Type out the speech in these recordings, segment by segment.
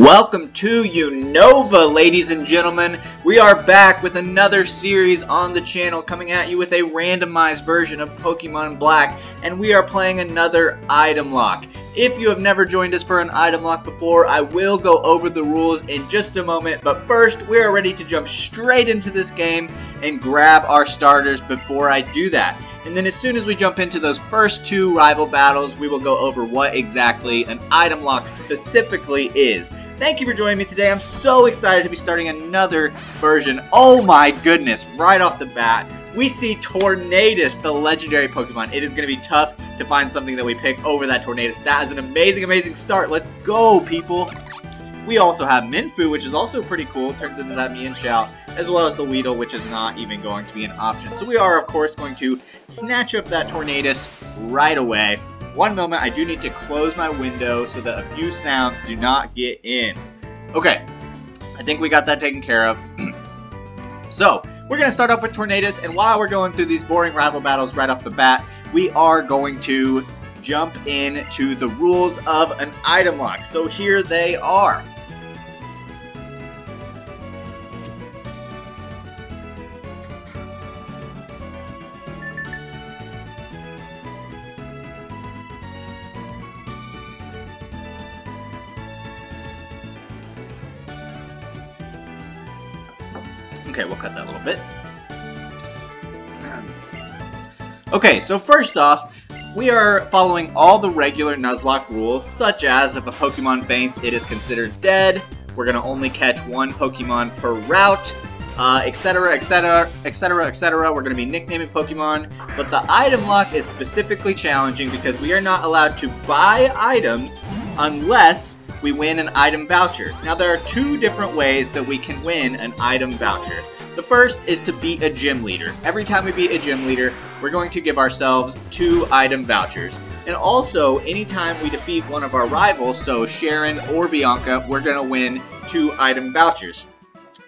Welcome to Unova, ladies and gentlemen. We are back with another series on the channel, coming at you with a randomized version of Pokemon Black, and we are playing another item lock. If you have never joined us for an item lock before, I will go over the rules in just a moment, but first, we are ready to jump straight into this game and grab our starters before I do that. And then as soon as we jump into those first two rival battles, we will go over what exactly an item lock specifically is. Thank you for joining me today. I'm so excited to be starting another version. Oh my goodness, right off the bat, we see Tornadus, the legendary Pokemon. It is going to be tough to find something that we pick over that Tornadus. That is an amazing, amazing start. Let's go, people. We also have Minfu, which is also pretty cool. Turns into that Mienshao, as well as the Weedle, which is not even going to be an option. So we are, of course, going to snatch up that Tornadus right away. One moment, I do need to close my window so that a few sounds do not get in. Okay, I think we got that taken care of. So, we're going to start off with Tornadus, and while we're going through these boring rival battles right off the bat, we are going to jump into the rules of an item lock. So here they are. Okay, we'll cut that a little bit. Okay, so first off, we are following all the regular Nuzlocke rules, such as if a Pokemon faints, it is considered dead. We're going to only catch one Pokemon per route, etc., etc., etc., etc. We're going to be nicknaming Pokemon, but the item lock is specifically challenging because we are not allowed to buy items unless we win an item voucher. Now, there are two different ways that we can win an item voucher. The first is to beat a gym leader. Every time we beat a gym leader, we're going to give ourselves 2 item vouchers. And also, anytime we defeat one of our rivals, so Sharon or Bianca, we're going to win 2 item vouchers.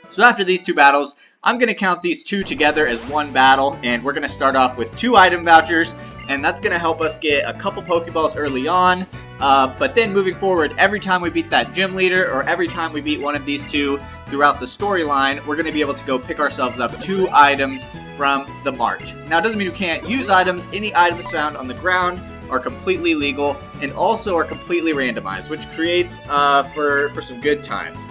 So after these 2 battles, I'm going to count these 2 together as one battle, and we're going to start off with 2 item vouchers, and that's going to help us get a couple Pokeballs early on. But then moving forward, every time we beat that gym leader, or every time we beat one of these 2 throughout the storyline, we're going to be able to go pick ourselves up 2 items from the mart. Now, it doesn't mean you can't use items. Any items found on the ground are completely legal and also are completely randomized, which creates for some good times.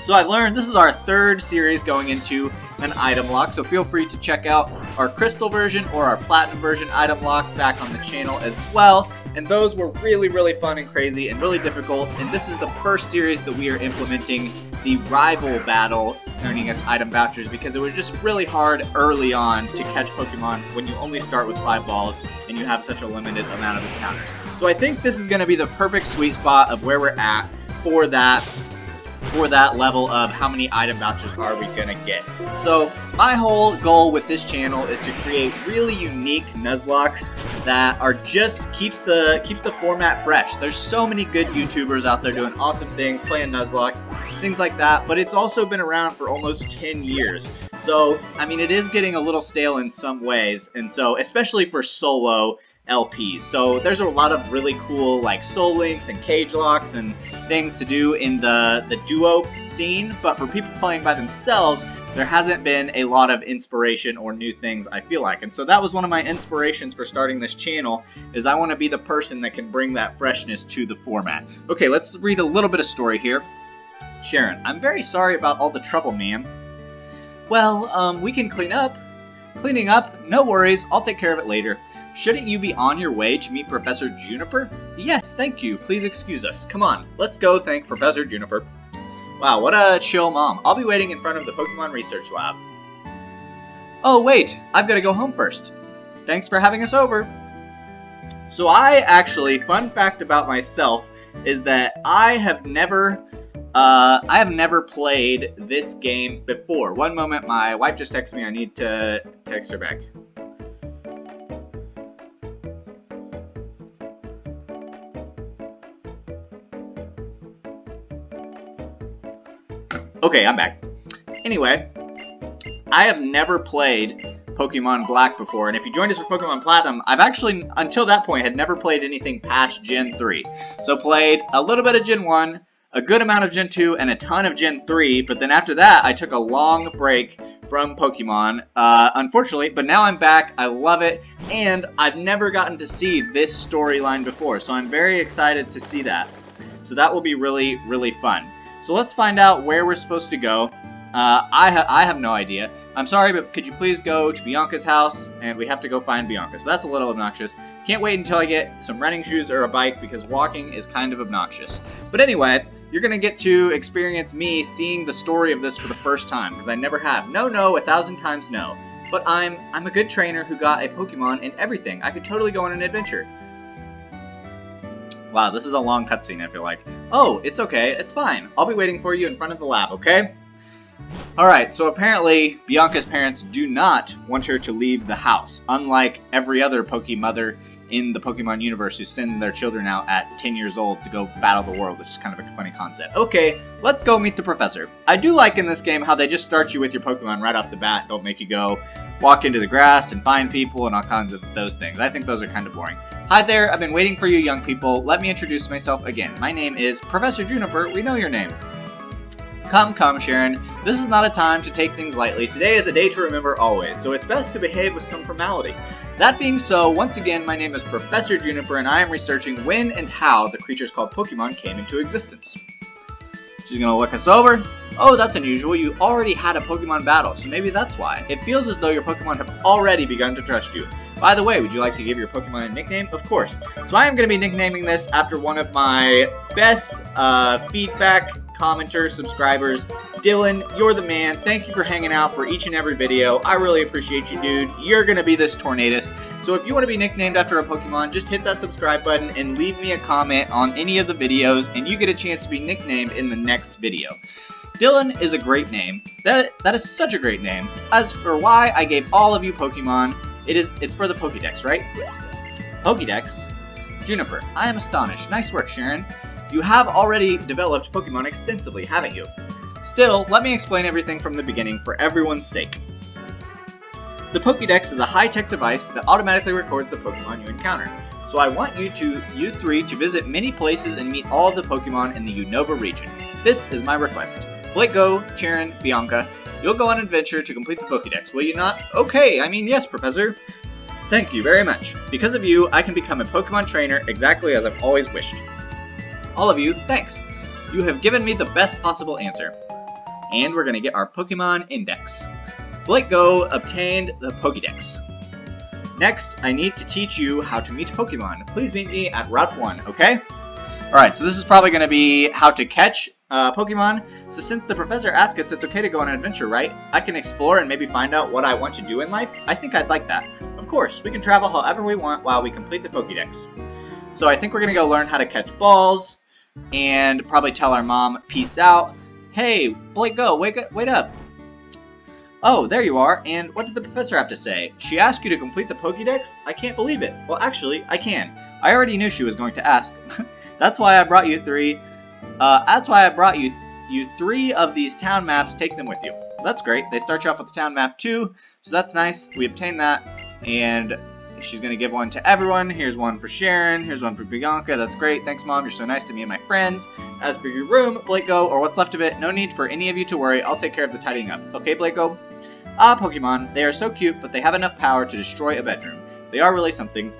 So I learned this is our 3rd series going into an item lock, so feel free to check out our crystal version or our platinum version item lock back on the channel as well. And those were really, really fun and crazy and really difficult. And this is the first series that we are implementing the rival battle, earning us item vouchers, because it was just really hard early on to catch Pokemon when you only start with 5 balls and you have such a limited amount of encounters. So I think this is going to be the perfect sweet spot of where we're at for that level of how many item vouchers are we gonna get. So my whole goal with this channel is to create really unique Nuzlocks that are just keeps the format fresh. There's so many good YouTubers out there doing awesome things, playing Nuzlocks, things like that, but it's also been around for almost 10 years. So, I mean, it is getting a little stale in some ways, and so, especially for solo LPs. So there's a lot of really cool like soul links and cage locks and things to do in the duo scene, but for people playing by themselves, there hasn't been a lot of inspiration or new things, I feel like. And so that was one of my inspirations for starting this channel, is I want to be the person that can bring that freshness to the format. Okay, let's read a little bit of story here. Sharon, I'm very sorry about all the trouble, ma'am. Well, we can clean up. Cleaning up? No worries, I'll take care of it later. Shouldn't you be on your way to meet Professor Juniper? Yes, thank you. Please excuse us. Come on, let's go thank Professor Juniper. Wow, what a chill mom. I'll be waiting in front of the Pokemon Research Lab. Oh, wait, I've got to go home first. Thanks for having us over. So I actually, fun fact about myself, is that I have never played this game before. One moment, my wife just texted me. I need to text her back. Okay, I'm back. Anyway, I have never played Pokemon Black before, and if you joined us for Pokemon Platinum, I've actually, until that point, had never played anything past Gen 3. So played a little bit of Gen 1, a good amount of Gen 2 and a ton of Gen 3, but then after that, I took a long break from Pokemon, unfortunately, but now I'm back. I love it, and I've never gotten to see this storyline before, so I'm very excited to see that. So that will be really, really fun. So let's find out where we're supposed to go. I have no idea. I'm sorry, but could you please go to Bianca's house? And we have to go find Bianca. So that's a little obnoxious. Can't wait until I get some running shoes or a bike because walking is kind of obnoxious. But anyway, you're going to get to experience me seeing the story of this for the first time because I never have. No, 1,000 times no. But I'm a good trainer who got a Pokemon and everything. I could totally go on an adventure. Wow, this is a long cutscene, I feel like. Oh, it's okay. It's fine. I'll be waiting for you in front of the lab, okay? Alright, so apparently Bianca's parents do not want her to leave the house, unlike every other Pokemother in the Pokemon universe who send their children out at 10 years old to go battle the world, which is kind of a funny concept. Okay, let's go meet the professor. I do like in this game how they just start you with your Pokemon right off the bat, don't make you go walk into the grass and find people and all kinds of those things. I think those are kind of boring. Hi there, I've been waiting for you young people. Let me introduce myself again. My name is Professor Juniper, we know your name. Come, Sharon. This is not a time to take things lightly. Today is a day to remember always, so it's best to behave with some formality. That being so, once again, my name is Professor Juniper, and I am researching when and how the creatures called Pokemon came into existence. She's gonna look us over. Oh, that's unusual. You already had a Pokemon battle, so maybe that's why. It feels as though your Pokemon have already begun to trust you. By the way, would you like to give your Pokemon a nickname? Of course. So I am going to be nicknaming this after one of my best feedback commenters, subscribers. Dylan, you're the man. Thank you for hanging out for each and every video. I really appreciate you, dude. You're going to be this Tornadus. So if you want to be nicknamed after a Pokemon, just hit that subscribe button and leave me a comment on any of the videos, and you get a chance to be nicknamed in the next video. Dylan is a great name. That is such a great name. As for why I gave all of you Pokemon, it's for the Pokédex, right? Pokédex? Juniper, I am astonished. Nice work, Sharon. You have already developed Pokemon extensively, haven't you? Still, let me explain everything from the beginning for everyone's sake. The Pokédex is a high-tech device that automatically records the Pokemon you encounter. So I want you three to visit many places and meet all of the Pokemon in the Unova region. This is my request. Blake, go, Sharon, Bianca. You'll go on an adventure to complete the Pokédex, will you not? Okay, I mean yes, Professor. Thank you very much. Because of you, I can become a Pokemon trainer exactly as I've always wished. All of you, thanks. You have given me the best possible answer. And we're going to get our Pokemon Index. Blake Go obtained the Pokédex. Next, I need to teach you how to meet Pokemon. Please meet me at Route 1, okay? Alright, so this is probably going to be how to catch Pokemon. So since the professor asked us, it's okay to go on an adventure, right? I can explore and maybe find out what I want to do in life. I think I'd like that. Of course, we can travel however we want while we complete the Pokédex. So I think we're going to go learn how to catch balls and probably tell our mom, peace out. Hey, Blake, go, wait up. Oh, there you are, and what did the professor have to say? She asked you to complete the Pokédex? I can't believe it. Well, actually, I can. I already knew she was going to ask. That's why I brought you three. You three of these town maps. Take them with you. That's great. They start you off with the town map too, so that's nice. We obtained that, and she's going to give one to everyone. Here's one for Sharon. Here's one for Bianca. That's great. Thanks, Mom. You're so nice to me and my friends. As for your room, Blake Go, or what's left of it, no need for any of you to worry. I'll take care of the tidying up. Okay, Blake Go? Ah, Pokemon. They are so cute, but they have enough power to destroy a bedroom. They are really something.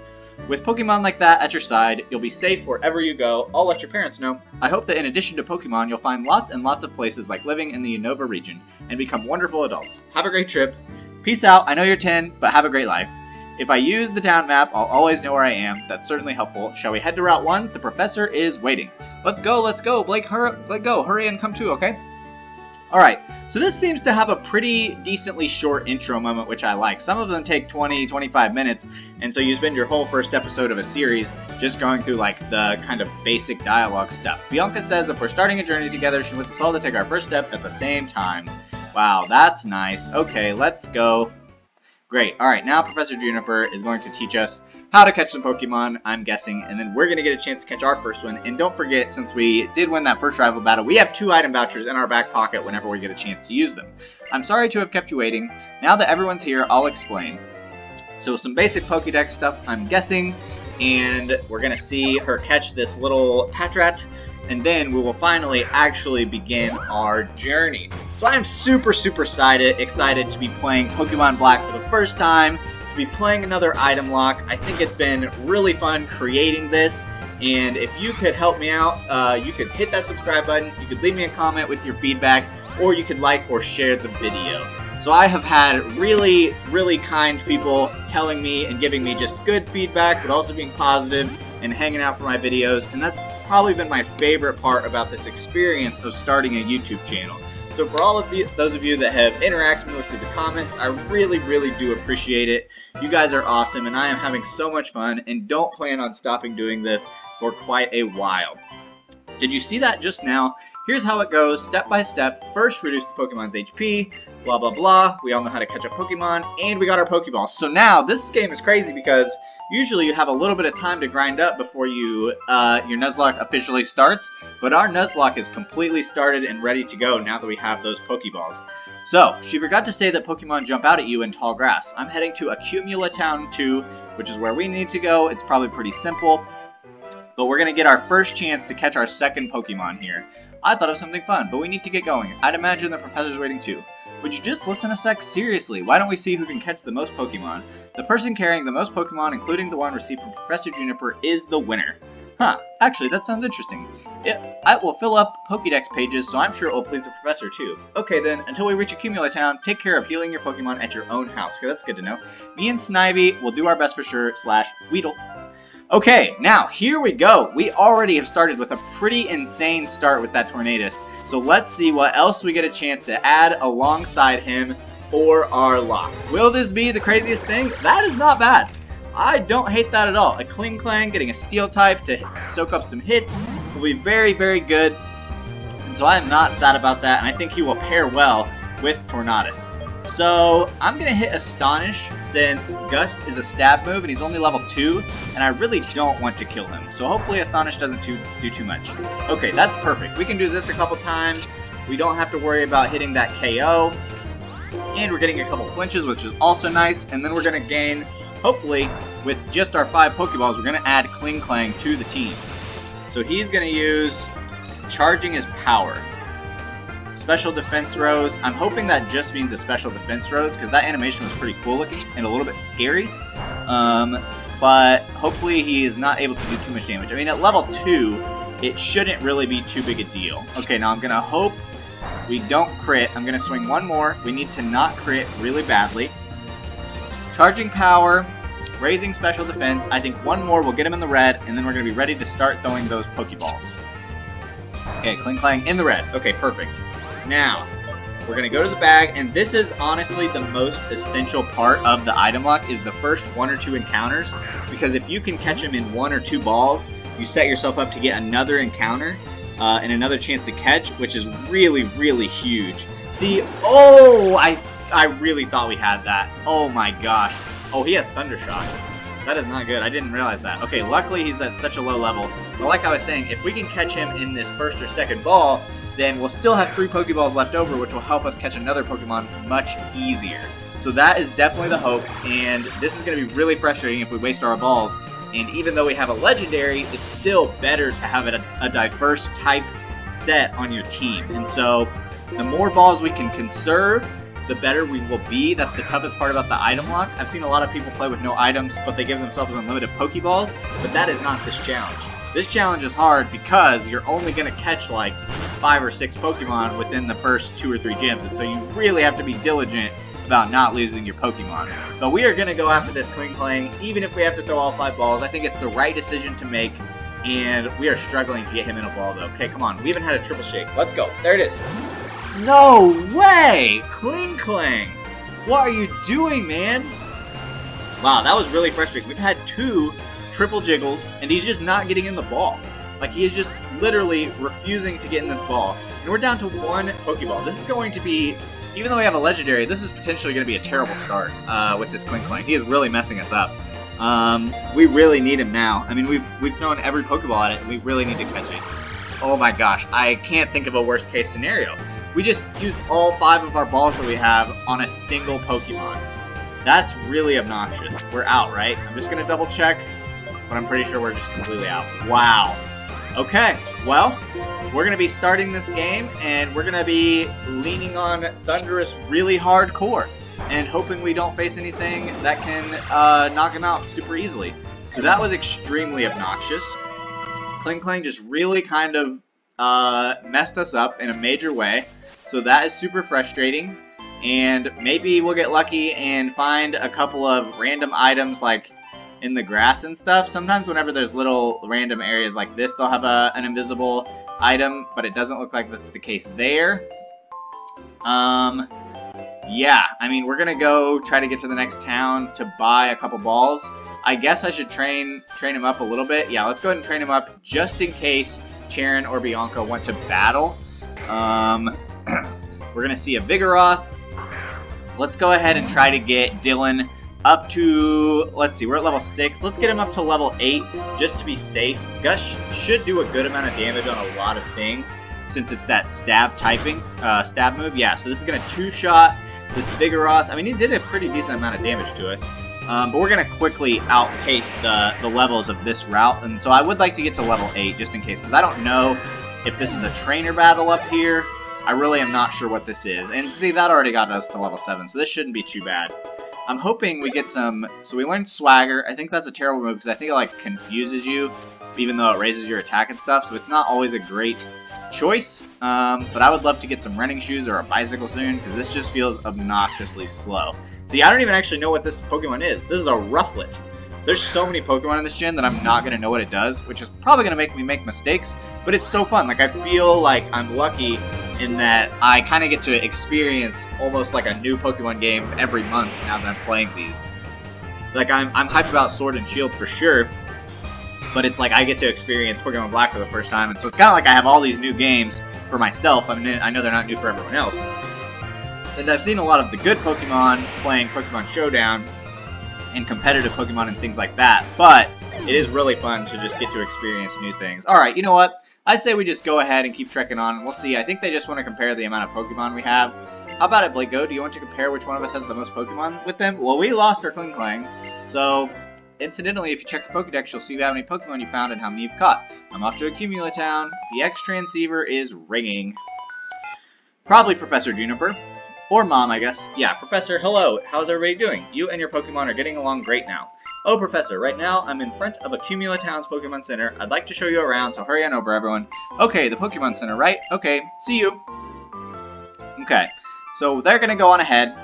With Pokemon like that at your side, you'll be safe wherever you go. I'll let your parents know. I hope that in addition to Pokemon, you'll find lots and lots of places like living in the Unova region and become wonderful adults. Have a great trip. Peace out. I know you're 10, but have a great life. If I use the town map, I'll always know where I am. That's certainly helpful. Shall we head to Route 1? The professor is waiting. Let's go. Blake, hurry and come too, okay? Alright, so this seems to have a pretty decently short intro moment, which I like. Some of them take 20-25 minutes, and so you spend your whole first episode of a series just going through, like, the kind of basic dialogue stuff. Bianca says if we're starting a journey together, she wants us all to take our first step at the same time. Wow, that's nice. Okay, let's go. Great. Alright, now Professor Juniper is going to teach us how to catch some Pokemon, I'm guessing, and then we're going to get a chance to catch our first one. And don't forget, since we did win that first rival battle, we have 2 item vouchers in our back pocket whenever we get a chance to use them. I'm sorry to have kept you waiting. Now that everyone's here, I'll explain. So some basic Pokédex stuff, I'm guessing. and we're gonna see her catch this little Patrat, and then we will finally actually begin our journey. So I'm super excited to be playing Pokemon Black for the first time, to be playing another item lock. I think it's been really fun creating this, and if you could help me out, you could hit that subscribe button, you could leave me a comment with your feedback, or you could like or share the video. So I have had really kind people telling me and giving me just good feedback, but also being positive and hanging out for my videos, and that's probably been my favorite part about this experience of starting a YouTube channel. So for all of those of you that have interacted with me through the comments, I really do appreciate it. You guys are awesome, and I am having so much fun, and don't plan on stopping doing this for quite a while. Did you see that just now? Here's how it goes, step by step. First, reduce the Pokemon's HP, blah blah blah. We all know how to catch up Pokemon, and we got our Pokeballs. So now, this game is crazy because usually you have a little bit of time to grind up before your Nuzlocke officially starts, but our Nuzlocke is completely started and ready to go now that we have those Pokeballs. So, she forgot to say that Pokemon jump out at you in tall grass. I'm heading to Accumula Town 2, which is where we need to go. It's probably pretty simple, but we're going to get our first chance to catch our second Pokemon here. I thought of something fun, but we need to get going. I'd imagine the professor's waiting too. Would you just listen a sec? Seriously, why don't we see who can catch the most Pokemon? The person carrying the most Pokemon, including the one received from Professor Juniper, is the winner. Huh, actually that sounds interesting. I will fill up Pokédex pages, so I'm sure it will please the professor too. Okay then, until we reach Accumula Town, take care of healing your Pokemon at your own house. Okay, that's good to know. Me and Snivy will do our best for sure, / Weedle. Okay, now, here we go. We already have started with a pretty insane start with that Tornadus. So let's see what else we get a chance to add alongside him for our lock. Will this be the craziest thing? That is not bad. I don't hate that at all. A Kling Klang getting a Steel type to soak up some hits will be very good. And so I am not sad about that, and I think he will pair well with Tornadus. So, I'm going to hit Astonish since Gust is a stab move and he's only level 2, and I really don't want to kill him. So hopefully Astonish doesn't do too much. Okay, that's perfect. We can do this a couple times. We don't have to worry about hitting that KO. And we're getting a couple flinches, which is also nice. And then we're going to gain, hopefully, with just our 5 Pokeballs, we're going to add Kling Klang to the team. So he's going to use Charging his Power. Special Defense Rose. I'm hoping that just means a Special Defense Rose, because that animation was pretty cool looking and a little bit scary. But hopefully he is not able to do too much damage. I mean, at level 2, it shouldn't really be too big a deal. Okay, now I'm going to hope we don't crit. I'm going to swing one more. We need to not crit really badly. Charging Power, raising Special Defense. I think one more will get him in the red, and then we're going to be ready to start throwing those Pokeballs. Okay, Kling Klang in the red. Okay, perfect. Now, we're going to go to the bag, and this is honestly the most essential part of the item lock, is the first 1 or 2 encounters, because if you can catch him in 1 or 2 balls, you set yourself up to get another encounter and another chance to catch, which is really huge. See, oh, I really thought we had that. Oh my gosh. Oh, he has Thunder Shock. That is not good. I didn't realize that. Okay, luckily he's at such a low level. But like I was saying, if we can catch him in this first or second ball, then we'll still have 3 Pokeballs left over, which will help us catch another Pokemon much easier. So that is definitely the hope, and this is going to be really frustrating if we waste our balls. And even though we have a Legendary, it's still better to have a diverse type set on your team. And so, the more balls we can conserve, the better we will be. That's the toughest part about the item lock. I've seen a lot of people play with no items, but they give themselves unlimited Pokeballs, but that is not this challenge. This challenge is hard because you're only going to catch like 5 or 6 Pokemon within the first 2 or 3 gyms, and so you really have to be diligent about not losing your Pokemon. But we are going to go after this Kling Klang, even if we have to throw all 5 balls. I think it's the right decision to make, and we are struggling to get him in a ball though. Okay, come on. We even had a triple shake. Let's go. There it is. No way! Kling Klang! What are you doing, man? Wow, that was really frustrating. We've had 2 triple jiggles, and he's just not getting in the ball. Like, he is just literally refusing to get in this ball. And we're down to 1 Pokeball. This is going to be, even though we have a Legendary, this is potentially going to be a terrible start with this Kling Klang. He is really messing us up. We really need him now. I mean, we've thrown every Pokeball at it, and we really need to catch it. Oh my gosh, I can't think of a worst case scenario. We just used all 5 of our balls that we have on a single Pokemon. That's really obnoxious. We're out, right? I'm just going to double check. but I'm pretty sure we're just completely out. Wow. Okay, well, we're going to be starting this game, and we're going to be leaning on Thunderous really hardcore, and hoping we don't face anything that can knock him out super easily. So that was extremely obnoxious. Kling Klang just really kind of messed us up in a major way, so that is super frustrating. And maybe we'll get lucky and find a couple of random items like in the grass and stuff. Sometimes whenever there's little random areas like this, they'll have an invisible item, but it doesn't look like that's the case there. Yeah, I mean, we're gonna go try to get to the next town to buy a couple balls. I guess I should train him up a little bit. Yeah, let's go ahead and train him up just in case Charon or Bianca want to battle. We're gonna see a Vigoroth. Let's go ahead and try to get Dylan up to, let's see, we're at level 6. Let's get him up to level 8 just to be safe. Gush should do a good amount of damage on a lot of things since it's that stab move. Yeah, so this is going to two-shot this Vigoroth. I mean, he did a pretty decent amount of damage to us. But we're going to quickly outpace the levels of this route. And so I would like to get to level 8 just in case, because I don't know if this is a trainer battle up here. I really am not sure what this is. And see, that already got us to level 7, so this shouldn't be too bad. I'm hoping we get some... So we learned Swagger. I think that's a terrible move because I think it, like, confuses you, even though it raises your attack and stuff. So it's not always a great choice. But I would love to get some running shoes or a bicycle soon because this just feels obnoxiously slow. See, I don't even actually know what this Pokemon is. This is a Rufflet. There's so many Pokemon in this gen that I'm not going to know what it does, which is probably going to make me make mistakes. But it's so fun. Like, I feel like I'm lucky in that I kind of get to experience almost like a new Pokemon game every month now that I'm playing these. Like, I'm hyped about Sword and Shield for sure, but it's like I get to experience Pokemon Black for the first time, and so it's kind of like I have all these new games for myself. I mean, I know they're not new for everyone else. And I've seen a lot of the good Pokemon playing Pokemon Showdown and competitive Pokemon and things like that, but it is really fun to just get to experience new things. Alright, you know what? I say we just go ahead and keep trekking on. We'll see. I think they just want to compare the amount of Pokemon we have. How about it, Blake Go? Do you want to compare which one of us has the most Pokemon with them? Well, we lost our Kling Klang. So, incidentally, if you check your Pokedex, you'll see how many Pokemon you found and how many you've caught. I'm off to Accumula Town. The X transceiver is ringing. Probably Professor Juniper. Or Mom, I guess. Yeah, Professor, hello. How's everybody doing? You and your Pokemon are getting along great now. Oh, Professor, right now I'm in front of Accumula Town's Pokemon Center. I'd like to show you around, so hurry on over, everyone. Okay, the Pokemon Center, right? Okay, see you. Okay, so they're going to go on ahead.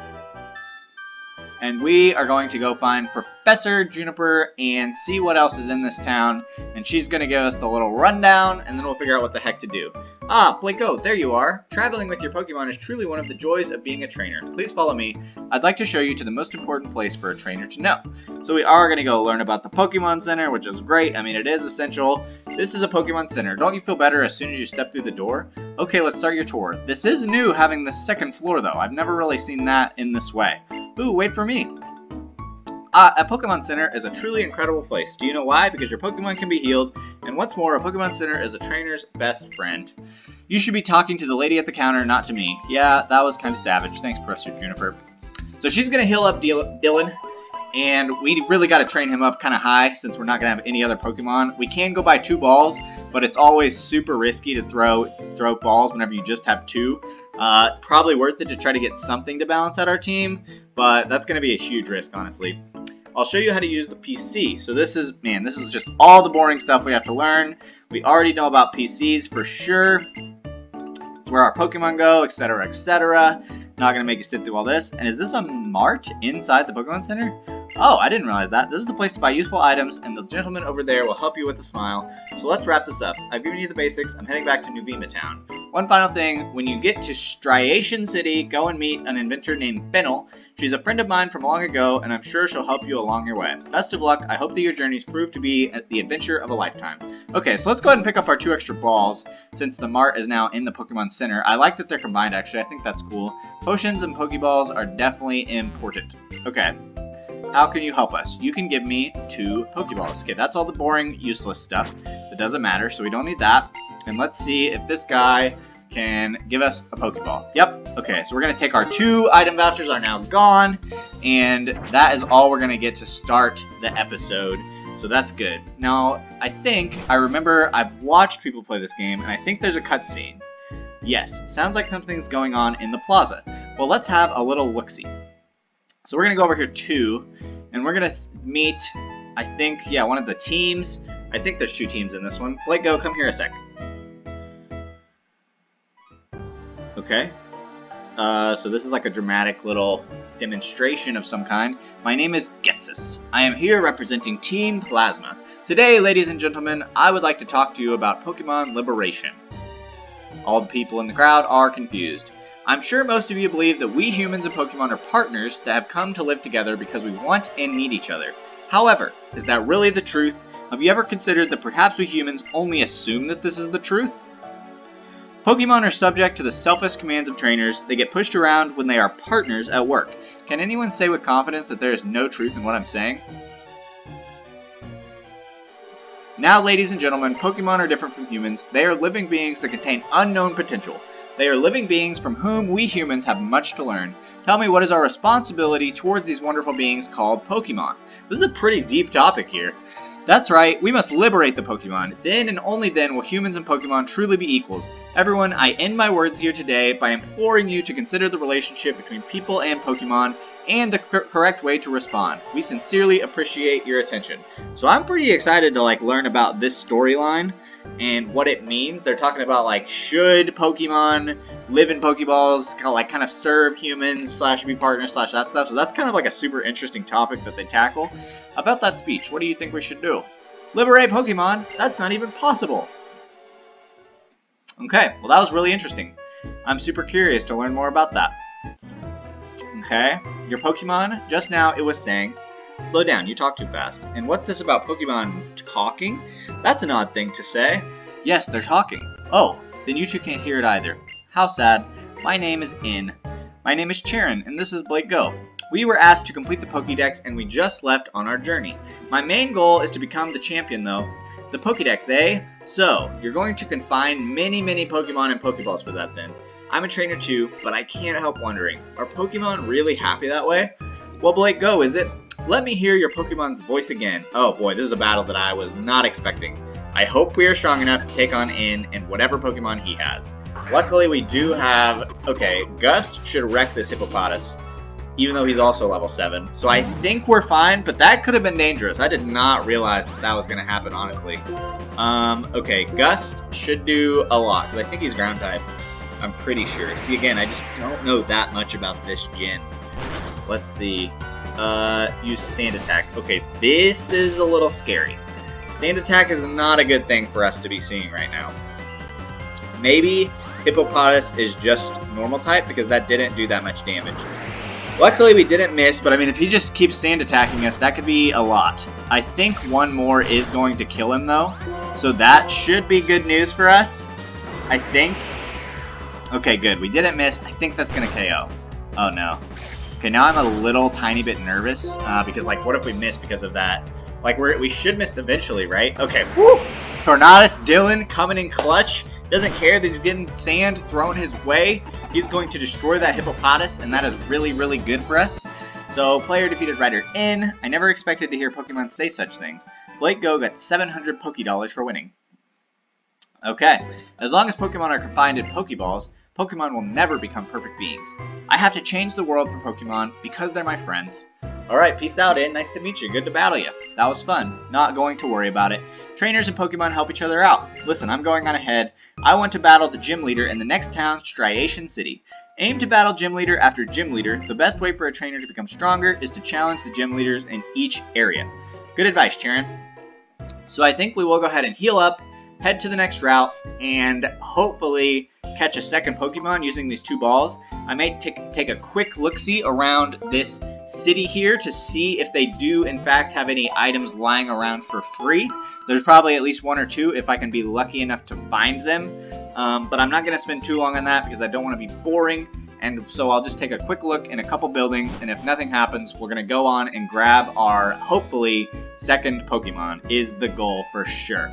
And we are going to go find Professor Juniper and see what else is in this town. And she's going to give us the little rundown, and then we'll figure out what the heck to do. Ah, Blako, there you are. Traveling with your Pokemon is truly one of the joys of being a trainer. Please follow me. I'd like to show you to the most important place for a trainer to know. So we are going to go learn about the Pokemon Center, which is great. I mean, it is essential. This is a Pokemon Center. Don't you feel better as soon as you step through the door? Okay, let's start your tour. This is new, having the second floor, though. I've never really seen that in this way. Ooh, wait for me. A Pokemon Center is a truly incredible place. Do you know why? Because your Pokemon can be healed, and what's more, a Pokemon Center is a trainer's best friend. You should be talking to the lady at the counter, not to me. Yeah, that was kind of savage. Thanks, Professor Juniper. So she's going to heal up Dylan, and we really got to train him up kind of high since we're not going to have any other Pokemon. We can go buy 2 balls, but it's always super risky to throw balls whenever you just have 2. Probably worth it to try to get something to balance out our team, but that's going to be a huge risk, honestly. I'll show you how to use the PC. So this is just all the boring stuff we have to learn. We already know about PCs for sure. It's where our Pokemon go, etc., etc. Not going to make you sit through all this. And is this a mart inside the Pokemon Center? Oh, I didn't realize that. This is the place to buy useful items, and the gentleman over there will help you with a smile. So let's wrap this up. I've given you the basics. I'm heading back to Nuvema Town. One final thing, when you get to Striation City, go and meet an inventor named Fennel. She's a friend of mine from long ago, and I'm sure she'll help you along your way. Best of luck. I hope that your journeys prove to be the adventure of a lifetime. Okay, so let's go ahead and pick up our 2 extra balls, since the mart is now in the Pokemon Center. I like that they're combined, actually. I think that's cool. Potions and Pokeballs are definitely important. Okay. How can you help us? You can give me 2 Pokeballs. Okay, that's all the boring, useless stuff. That doesn't matter, so we don't need that. And let's see if this guy can give us a Pokeball. Yep. Okay, so we're going to take our 2 item vouchers are now gone. And that is all we're going to get to start the episode. So that's good. Now, I remember I've watched people play this game, and I think there's a cutscene. Yes, sounds like something's going on in the plaza. Well, let's have a little look-see. So we're going to go over here too, and we're going to meet, I think, yeah, one of the teams. I think there's 2 teams in this one. Blake, go, come here a sec. Okay. So this is like a dramatic little demonstration of some kind. My name is Getsus. I am here representing Team Plasma. Today, ladies and gentlemen, I would like to talk to you about Pokemon Liberation. All the people in the crowd are confused. I'm sure most of you believe that we humans and Pokemon are partners that have come to live together because we want and need each other. However, is that really the truth? Have you ever considered that perhaps we humans only assume that this is the truth? Pokemon are subject to the selfless commands of trainers. They get pushed around when they are partners at work. Can anyone say with confidence that there is no truth in what I'm saying? Now, ladies and gentlemen, Pokemon are different from humans. They are living beings that contain unknown potential. They are living beings from whom we humans have much to learn. Tell me, what is our responsibility towards these wonderful beings called Pokemon? This is a pretty deep topic here. That's right, we must liberate the Pokemon. Then and only then will humans and Pokemon truly be equals. Everyone, I end my words here today by imploring you to consider the relationship between people and Pokemon and the correct way to respond. We sincerely appreciate your attention. So I'm pretty excited to learn about this storyline and what it means. They're talking about should Pokemon live in Pokeballs, kind of serve humans / be partners / that stuff. So that's kind of a super interesting topic that they tackle. About that speech, what do you think we should do? Liberate Pokemon? That's not even possible. Okay, well that was really interesting. I'm super curious to learn more about that. Okay, your Pokemon, just now it was saying, slow down, you talk too fast. And what's this about Pokemon talking? That's an odd thing to say. Yes, they're talking. Oh, then you two can't hear it either. How sad. My name is In. My name is Charon, and this is Blake Go. We were asked to complete the Pokédex, and we just left on our journey. My main goal is to become the champion, though. The Pokédex, eh? So, you're going to confine many Pokemon and Pokeballs for that, then. I'm a trainer too, but I can't help wondering, are Pokemon really happy that way? Well, Blake, go, is it? Let me hear your Pokemon's voice again. Oh boy, this is a battle that I was not expecting. I hope we are strong enough to take on In and whatever Pokemon he has. Luckily, we do have... Okay, Gust should wreck this Hippopotas, even though he's also level 7. So I think we're fine, but that could have been dangerous. I did not realize that was going to happen, honestly. Okay, Gust should do a lot, because I think he's ground type. I'm pretty sure. See, again, I just don't know that much about this gen. Let's see. Use Sand Attack. Okay, this is a little scary. Sand Attack is not a good thing for us to be seeing right now. Maybe Hippopotas is just normal type, because that didn't do that much damage. Luckily, we didn't miss, but I mean, if he just keeps Sand Attacking us, that could be a lot. I think one more is going to kill him, though. So that should be good news for us. I think. Okay, good. We didn't miss. I think that's going to KO. Oh, no. Okay, now I'm a little tiny bit nervous, because, what if we miss because of that? We should miss eventually, right? Okay, woo! Tornadus Dylan coming in clutch. Doesn't care that he's getting sand thrown his way. He's going to destroy that Hippopotas, and that is really good for us. So, player defeated Rider In. I never expected to hear Pokemon say such things. Blake Go got 700 Pokédollars for winning. Okay, as long as Pokemon are confined in Pokeballs, Pokemon will never become perfect beings. I have to change the world for Pokemon because they're my friends. Alright, peace out, In. Nice to meet you. Good to battle you. That was fun. Not going to worry about it. Trainers and Pokemon help each other out. Listen, I'm going on ahead. I want to battle the gym leader in the next town, Striation City. Aim to battle gym leader after gym leader. The best way for a trainer to become stronger is to challenge the gym leaders in each area. Good advice, Charon. So I think we will go ahead and heal up, head to the next route, and hopefully catch a second Pokemon using these 2 balls. I may take a quick look-see around this city here to see if they do in fact have any items lying around for free. There's probably at least 1 or 2 if I can be lucky enough to find them. But I'm not going to spend too long on that because I don't want to be boring. And so I'll just take a quick look in a couple buildings, and if nothing happens, we're going to go on and grab our, hopefully, second Pokemon is the goal for sure.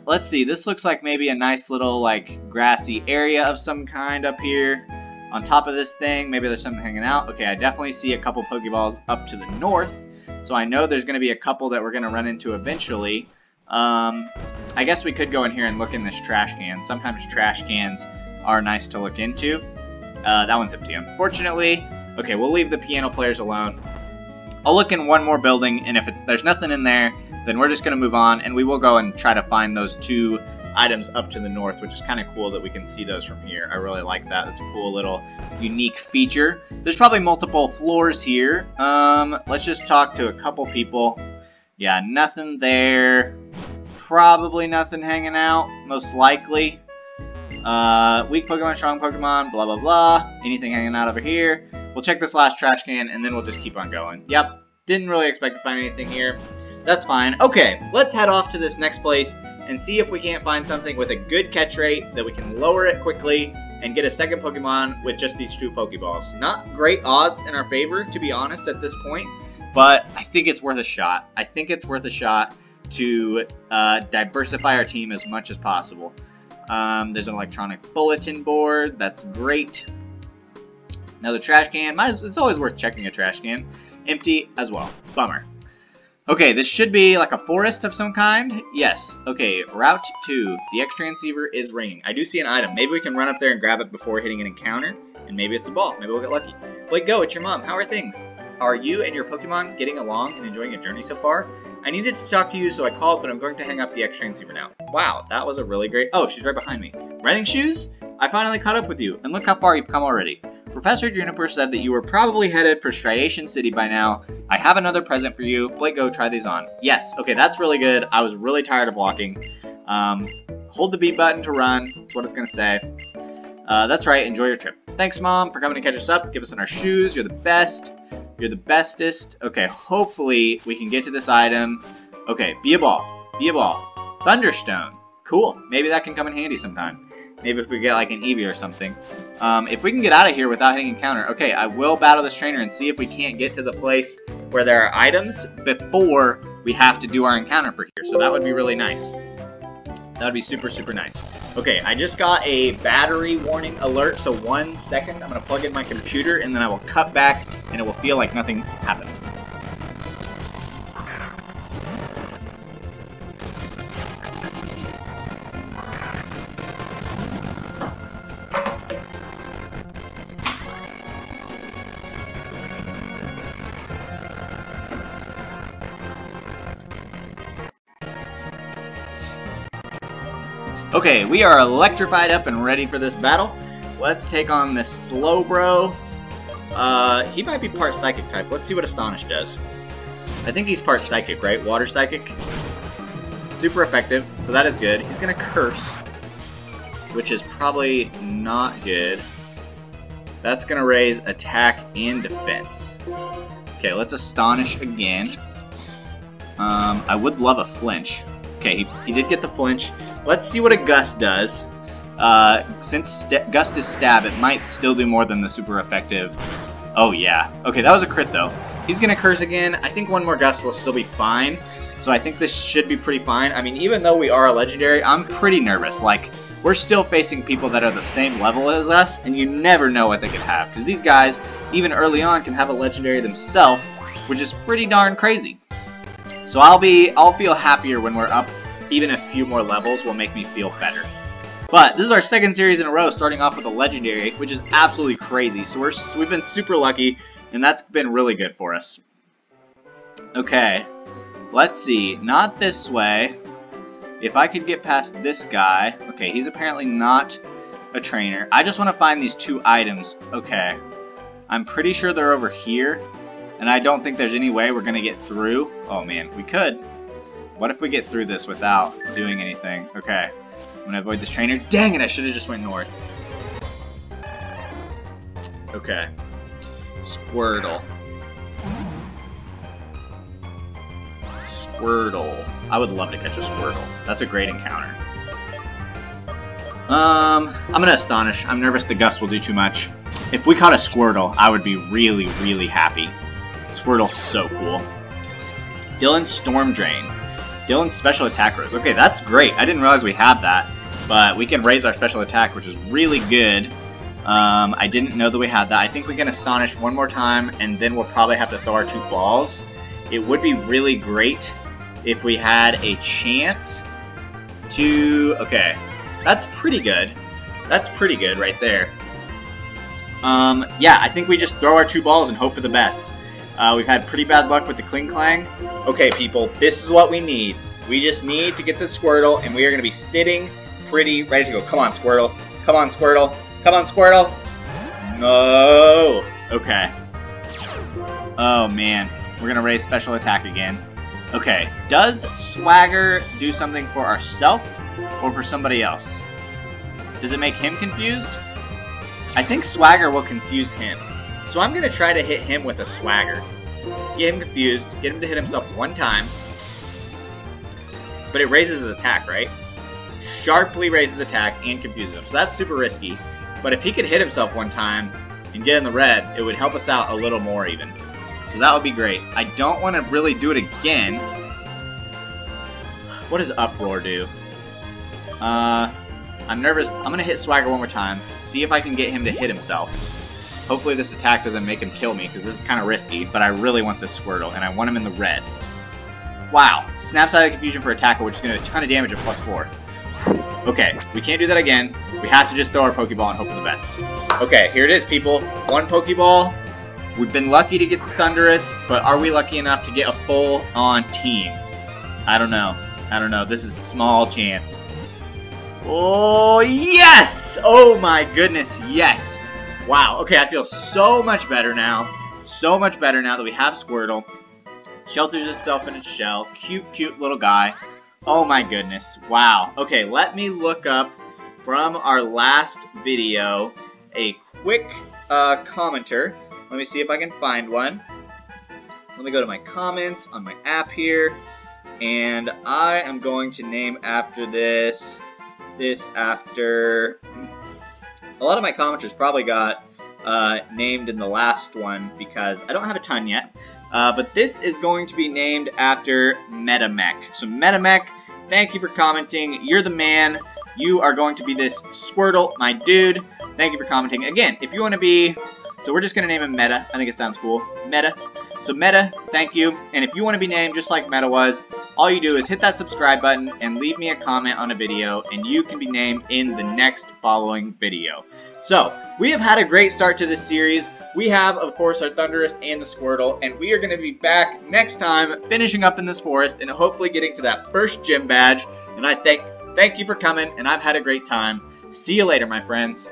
Let's see, this looks like maybe a nice little, grassy area of some kind up here. on top of this thing. Maybe there's something hanging out. Okay, I definitely see a couple Pokeballs up to the north. So I know there's going to be a couple that we're going to run into eventually. I guess we could go in here and look in this trash can. Sometimes trash cans are nice to look into. That one's empty, unfortunately. Okay, we'll leave the piano players alone. I'll look in one more building, and if there's nothing in there, then we're just going to move on, and we will go and try to find those 2 items up to the north, which is kind of cool that we can see those from here. I really like that. It's a cool little unique feature. There's probably multiple floors here. Let's just talk to a couple people. Yeah, nothing there. Probably nothing hanging out, most likely. Weak Pokemon, strong Pokemon, blah, blah, blah. Anything hanging out over here. We'll check this last trash can, and then we'll just keep on going. Yep, didn't really expect to find anything here. That's fine. Okay, let's head off to this next place and see if we can't find something with a good catch rate that we can lower it quickly and get a second Pokemon with just these 2 Pokeballs. Not great odds in our favor, to be honest, at this point, but I think it's worth a shot. I think it's worth a shot to diversify our team as much as possible. There's an electronic bulletin board. That's great. Another trash can. It's always worth checking a trash can. Empty as well. Bummer. Okay, this should be like a forest of some kind. Yes. Okay, Route 2. The X transceiver is ringing. I do see an item. Maybe we can run up there and grab it before hitting an encounter. And maybe it's a ball. Maybe we'll get lucky. Blake, go. It's your mom. How are things? Are you and your Pokemon getting along and enjoying your journey so far? I needed to talk to you, so I called, but I'm going to hang up the X transceiver now. Wow, that was a really great... Oh, she's right behind me. Running shoes? I finally caught up with you, and look how far you've come already. Professor Juniper said that you were probably headed for Striation City by now. I have another present for you. Blake, go try these on. Yes, okay, that's really good. I was really tired of walking. Hold the B button to run. That's what it's going to say. That's right, enjoy your trip. Thanks, Mom, for coming to catch us up. Give us in our shoes. You're the best. You're the bestest. Okay, hopefully we can get to this item. Okay, be a ball. Be a ball. Thunderstone. Cool. Maybe that can come in handy sometime. Maybe if we get like an Eevee or something. If we can get out of here without hitting encounter. Okay, I will battle this trainer and see if we can't get to the place where there are items before we have to do our encounter for here. So that would be really nice. That would be super, super nice. Okay, I just got a battery warning alert. So 1 second, I'm going to plug in my computer and then I will cut back and it will feel like nothing happened. Okay, we are electrified up and ready for this battle. Let's take on this Slowbro. He might be part Psychic type. Let's see what Astonish does. I think he's part Psychic, right? Water Psychic. Super effective, so that is good. He's gonna Curse, which is probably not good. That's gonna raise attack and defense. Okay, let's Astonish again. I would love a flinch. Okay, he did get the flinch. Let's see what a Gust does. Since Gust is stab, it might still do more than the super effective. Oh yeah. Okay, that was a crit though. He's gonna Curse again. I think one more Gust will still be fine. So I think this should be pretty fine. I mean, even though we are a legendary, I'm pretty nervous. Like, we're still facing people that are the same level as us, and you never know what they could have. Because these guys, even early on, can have a legendary themselves, which is pretty darn crazy. So I'll feel happier when we're up. Even a few more levels will make me feel better. But this is our second series in a row, starting off with a legendary, which is absolutely crazy. So we've been super lucky, and that's been really good for us. Okay, let's see. Not this way. If I could get past this guy. Okay, he's apparently not a trainer. I just want to find these 2 items. Okay, I'm pretty sure they're over here, and I don't think there's any way we're going to get through. Oh man, we could. What if we get through this without doing anything? Okay, I'm going to avoid this trainer. Dang it, I should have just went north. Okay. Squirtle. Squirtle. I would love to catch a Squirtle. That's a great encounter. I'm going to Astonish. I'm nervous the Gust will do too much. If we caught a Squirtle, I would be really, really happy. Squirtle's so cool. Dylan's Storm Drain. Dylan's special attack rose. Okay, that's great. I didn't realize we had that, but we can raise our special attack, which is really good. I didn't know that we had that. I think we can Astonish one more time, and then we'll probably have to throw our 2 balls. It would be really great if we had a chance to... Okay, that's pretty good. That's pretty good right there. Yeah, I think we just throw our 2 balls and hope for the best. We've had pretty bad luck with the Kling Klang. Okay, people, this is what we need. We just need to get the Squirtle, and we are going to be sitting pretty ready to go. Come on, Squirtle. Come on, Squirtle. Come on, Squirtle. No. Okay. Oh, man. We're going to raise special attack again. Okay. Does Swagger do something for ourselves or for somebody else? Does it make him confused? I think Swagger will confuse him. So I'm going to try to hit him with a Swagger. Get him confused. Get him to hit himself 1 time. But it raises his attack, right? Sharply raises attack and confuses him. So that's super risky. But if he could hit himself 1 time and get in the red, it would help us out a little more even. So that would be great. I don't want to really do it again. What does Uproar do? I'm nervous. I'm going to hit Swagger 1 more time. See if I can get him to hit himself. Hopefully this attack doesn't make him kill me, because this is kind of risky. But I really want this Squirtle, and I want him in the red. Wow. Snaps out of confusion for attacker, which is going to do a ton of damage at +4. Okay, we can't do that again. We have to just throw our Pokeball and hope for the best. Okay, here it is, people. 1 Pokeball. We've been lucky to get the Thundurus, but are we lucky enough to get a full-on team? I don't know. I don't know. This is a small chance. Oh, yes! Oh, my goodness, yes! Wow, okay, I feel so much better now. So much better now that we have Squirtle. Shelters itself in its shell. Cute, cute little guy. Oh my goodness. Wow. Okay, let me look up from our last video a quick commenter. Let me see if I can find one. Let me go to my comments on my app here. And I am going to name after this after... A lot of my commenters probably got named in the last one because I don't have a ton yet. But this is going to be named after MetaMech. So MetaMech, thank you for commenting. You're the man. You are going to be this Squirtle, my dude. Thank you for commenting. Again, if you want to be... So we're just going to name him Meta. I think it sounds cool. Meta. So Meta, thank you. And if you want to be named just like Meta was, all you do is hit that subscribe button and leave me a comment on a video, and you can be named in the next following video. So, we have had a great start to this series. We have, of course, our Thundurus and the Squirtle, and we are going to be back next time, finishing up in this forest, and hopefully getting to that first gym badge. And I thank you for coming, and I've had a great time. See you later, my friends.